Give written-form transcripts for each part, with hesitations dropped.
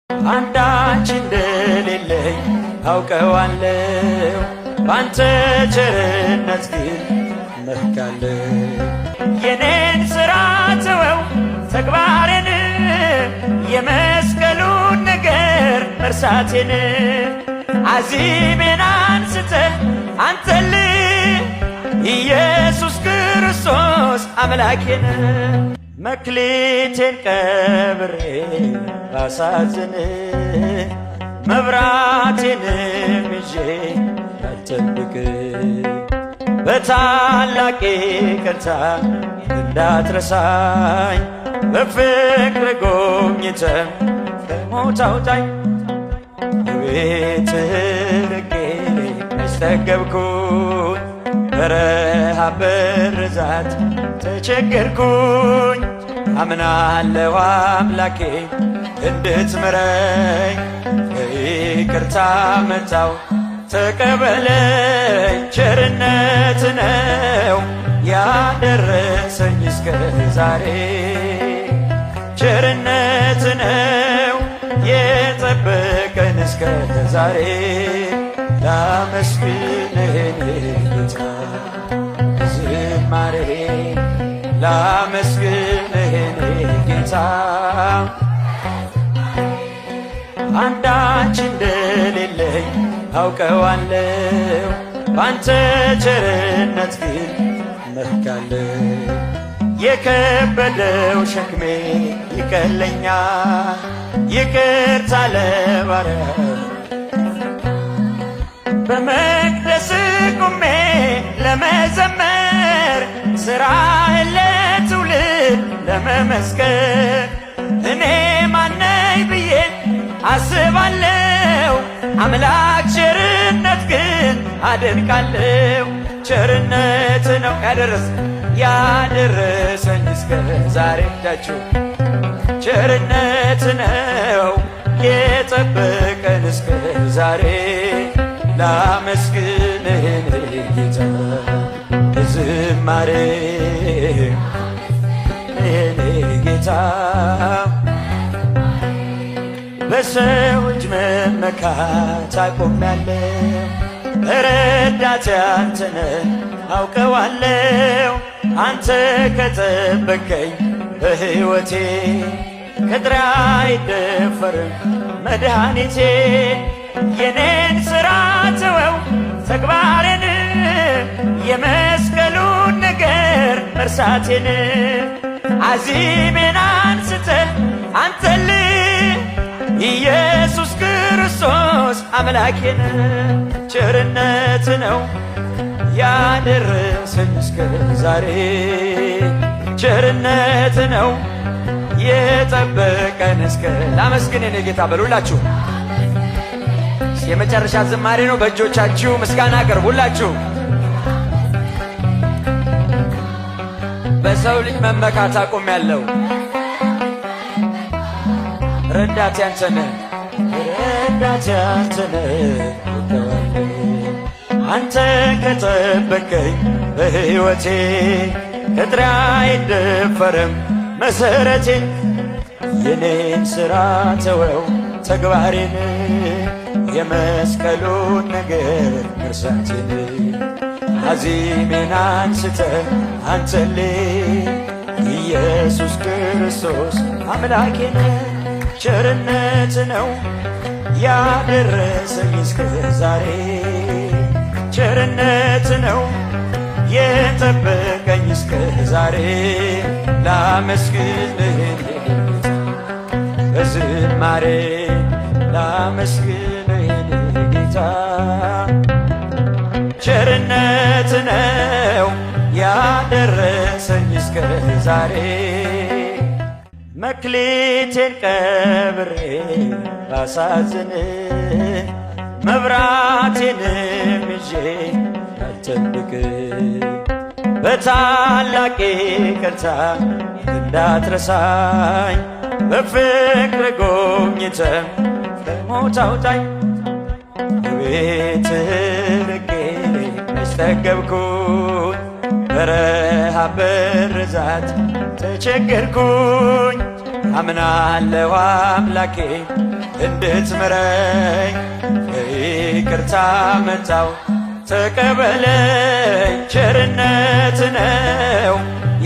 አንዳች እንደሌለኝ አውቀዋለሁ፣ ባንተ ቸርነት ግን እመካለሁ። የኔን ሥራ ተወው ተግባሬን፣ የመስቀሉን ነገር መርሳቴን፣ አዚሜን አንስተህ አንተል ኢየሱስ ክርስቶስ አምላኬን። መክሊቴን ቀብሬ ባሳዝን፣ መብራቴንም ይዤ ባልጠብቅ፣ በታላቅ ይቅርታ እንዳትረሳኝ፣ በፍቅር ጎብኝተህ ከሞት አውጣኝ። በቤትህ ርቄ አስጠገብኩኝ፣ በረሃብ በርዛት ተቸገርኩኝ። አምናለሁ አምላኬ እንድትምረኝ፣ በይቅርታ መጣው ተቀበለኝ። ቸርነት ነው ያደረሰኝ እስከ ዛሬ፣ ቸርነት ነው የጠበቀን እስከ ዛሬ። ላመስግንህ ጌታ ዝማሬ፣ ላመስግንህ ጌታ። አንዳች እንደሌለኝ አውቀዋለሁ፣ ባንተ ቸርነት ግን እመካለሁ። የከበደው ሸክሜ ይቀለኛል፣ ይቅርታ ለባሪያህ። በመቅደስ ቆሜ ለመዘመር፣ ሥራህን ለትውልድ ለመመስከር፣ እኔ ማነኝ ብዬ አስባለሁ፣ አምላክ ቸርነት ግን አደንቃለሁ። ቸርነት ነው ያደረሰኝ እስከ ዛሬ። እጃችሁ ቸርነት ነው የጠበቀን እስከ ዛሬ። ላመስግንህ ጌታ ዝማሬ፣ ጌታ በሰው እጅ መመካት አቆሜያለሁ፣ ረዳቴ አንተ ነህ አውቀዋለሁ። አንተ ከጠበቀኝ በሕይወቴ ቅጥሬ አይደፈርም መድኃኒቴ። የኔን ሥራ ተወው ተግባሬን፣ የመስቀሉን ነገር መርሳቴን፣ አዚሜን አንስተህ አንተል ኢየሱስ ክርስቶስ አምላኬን። ቸርነት ነው ያደረሰኝ እስከ ዛሬ፣ ቸርነት ነው የጠበቀን እስከ። ላመስግን የኔ ጌታ በሉላችሁ። የመጨረሻ ዝማሬ ነው። በእጆቻችሁ ምስጋና አቅርቡላችሁ። በሰው ልጅ መመካት አቆሜያለሁ፣ ረዳቴ አንተ ነህ፣ ረዳቴ አንተ ነህ። አንተ ከጠበቀኝ በሕይወቴ ቅጥሬ አይደፈርም መሠረቴ። የኔን ሥራ ተወው ተግባሬን፣ የመስቀሉን ነገር መርሳቴን፣ አዚሜን አንስተህ አንተል ኢየሱስ ክርስቶስ አምላኬን። ቸርነት ነው ያደረሰኝ እስከ ዛሬ፣ ቸርነት ነው የጠበቀኝ እስከ ዛሬ። ላመስግንህ በዝማሬ፣ ላመስግንህ ጌታ። ቸርነት ነው ያደረሰኝ እስከ ዛሬ። መክሊቴን ቀብሬ ባሳዝን፣ መብራቴንም ይዤ ባልጠብቅ፣ በታላቅ ይቅርታ እንዳትረሳኝ፣ በፍቅር ጎብኝተህ ከሞት አውጣኝ። በቤትህ ርቄ አስጠገብኩኝ፣ በረሃብ በርዛት ተቸገርኩኝ። አምናለሁ አምላኬ እንድትምረኝ በይቅርታ መጣው ተቀበለኝ። ቸርነት ነው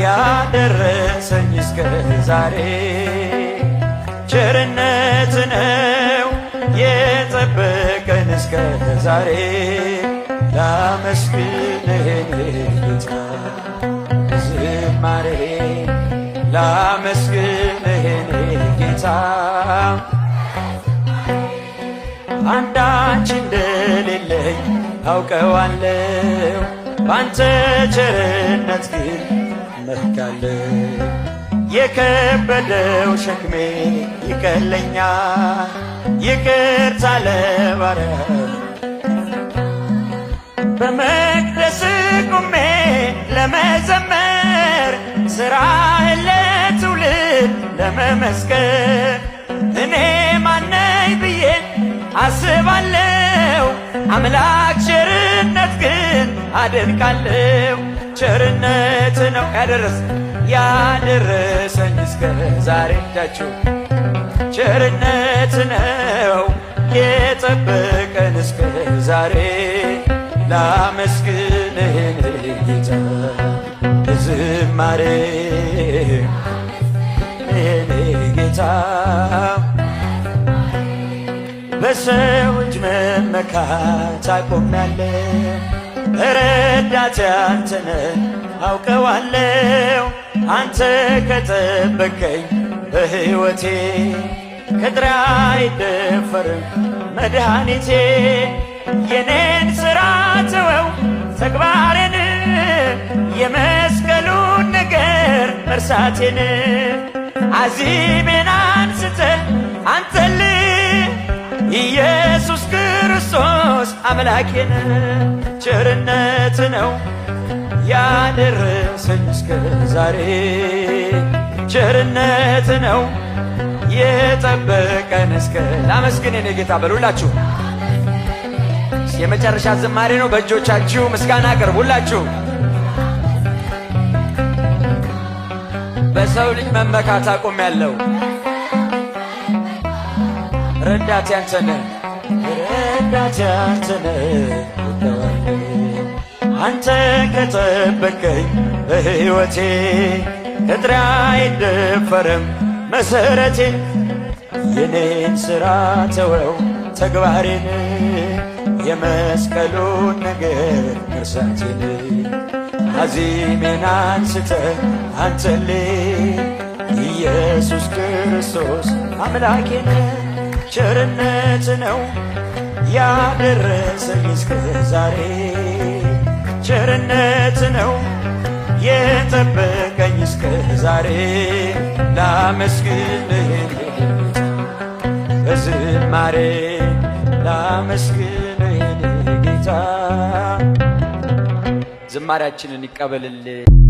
ያደረሰኝ እስከ ዛሬ ቸርነት ነው የጠበቀን እስከ ዛሬ ላመስግንህ ጌታ ዝማሬ ላመስግንህ ጌታ አንዳች እንደሌለኝ አውቀዋለሁ ባንተ ቸርነት ግን እመካለሁ። የከበደው ሸክሜ ይቀለኛል ይቅርታ ለባሪያህ በመቅደስ ቆሜ ለመዘመር ሥራህን ለትውልድ ለመመስከር እኔ ማነኝ ብዬ አስባለሁ አምላክ ቸርነት ግን አደንቃለሁ። ቸርነት ነው ያደረሰኝ እስከ ዛሬ እጃችሁ ቸርነት ነው የጠበቀን እስከ ዛሬ ላመስግንህ ጌታ ዝማሬ ጌታ በሰው እጅ መመካት አቆሜያለሁ ረዳቴ አንተ ነህ አውቀዋለሁ አንተ ከጠበቀኝ በሕይወቴ ቅጥሬ አይደፈርም መድኃኒቴ የኔን ሥራ ተወው ተግባሬን የመስቀሉን ነገር መርሳቴን አዚሜን አንስተህ አንተልህ ኢየሱስ ክርስቶስ አምላኬን ቸርነት ነው ያደረሰኝ እስከ ዛሬ ቸርነት ነው የጠበቀን እስከ ላመስግን የኔ ጌታ በሉላችሁ። የመጨረሻ ዝማሬ ነው። በእጆቻችሁ ምስጋና አቅርቡላችሁ። በሰው ልጅ መመካት አቆሜያለሁ ረዳቴ አንተ ነህ ረዳቴ አንተ ነህ አንተ ከጠበቀኝ በሕይወቴ ቅጥሬ አይደፈርም መሠረቴ የኔን ሥራ ተወው ተግባሬን የመስቀሉን ነገር መርሳቴን አዚሜን አንስተህ አንተልኝ ኢየሱስ ክርስቶስ አምላኬን ቸርነት ነው ያደረሰኝ እስከ ዛሬ ቸርነት ነው የጠበቀኝ እስከ ዛሬ ላመስግንህ በዝማሬ ላመስግንህ ጌታ ዝማሬያችንን ይቀበልልን።